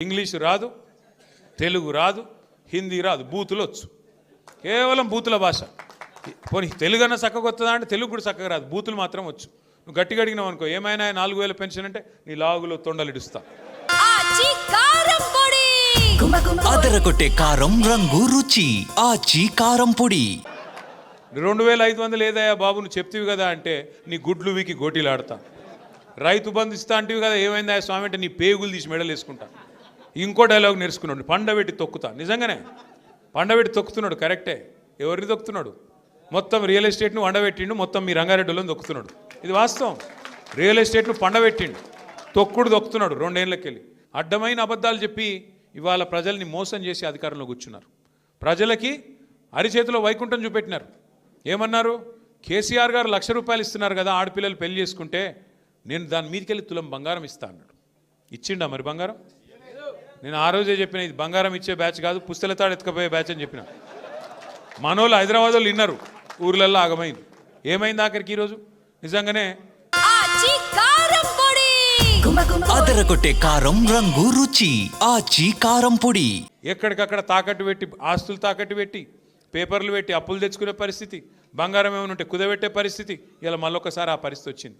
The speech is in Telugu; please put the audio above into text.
ఇంగ్లీష్ రాదు, తెలుగు రాదు, హిందీ రాదు, బూతులు వచ్చు. కేవలం బూతుల భాష. పోనీ తెలుగు అన్న చక్కగా వస్తుందా అంటే తెలుగు కూడా చక్కగా రాదు, బూతులు మాత్రం వచ్చు. నువ్వు గట్టిగా అడిగినావు అనుకో, ఏమైనా 4000 పెన్షన్ అంటే నీ లాగులో తొండలు ఇడుస్తా. అదరగొట్టే కారం రంగు రుచి ఆచి కారం పొడి. 2500 ఏదయ్యా బాబు నువ్వు చెప్తివి కదా అంటే నీ గుడ్లు వీకి గోటీలాడతా. రైతు బంధు ఇస్తా అంటివి కదా, ఏమైందా స్వామి అంటే నీ పేగులు తీసి మెడలు వేసుకుంటా. ఇంకో డైలాగ్ నేర్చుకున్నాడు, పండబెట్టి తొక్కుతా. నిజంగానే పండబెట్టి తొక్కుతున్నాడు, కరెక్టే. ఎవరిని తొక్కుతున్నాడు? మొత్తం రియల్ ఎస్టేట్ను వండబెట్టిండు, మొత్తం మీ రంగారెడ్డిలోని తొక్కుతున్నాడు. ఇది వాస్తవం. రియల్ ఎస్టేట్ను పండబెట్టిండు, తొక్కుతున్నాడు 2 ఏళ్ళకెళ్ళి. అడ్డమైన అబద్ధాలు చెప్పి ఇవాళ ప్రజల్ని మోసం చేసి అధికారంలో కూర్చున్నారు. ప్రజలకి అరిచేతిలో వైకుంఠం చూపెట్టినారు. ఏమన్నారు? కేసీఆర్ గారు ₹1,00,000 ఇస్తున్నారు కదా, ఆడపిల్లలు పెళ్లి చేసుకుంటే నేను దాని మీదకెళ్ళి తులం బంగారం ఇస్తా అన్నాడు. ఇచ్చిండా మరి బంగారం? నేను ఆ రోజే చెప్పిన, ఇది బంగారం ఇచ్చే బ్యాచ్ కాదు, పుస్తెలతాడు ఎత్తుకపోయే బ్యాచ్ అని చెప్పిన. మనోళ్ళు హైదరాబాద్ వాళ్ళు విన్నారు, ఊర్లల్లో ఆగమైంది. ఏమైంది ఆఖరికి ఈరోజు? నిజంగానే అదరగొట్టే కారం రంగు రుచి ఆచి కారం పొడి. ఎక్కడికక్కడ తాకట్టు పెట్టి, ఆస్తులు తాకట్టు పెట్టి, పేపర్లు పెట్టి అప్పులు తెచ్చుకునే పరిస్థితి, బంగారం ఏమైనా ఉంటే కుదబెట్టే పరిస్థితి. ఇలా మళ్ళొకసారి ఆ పరిస్థితి వచ్చింది.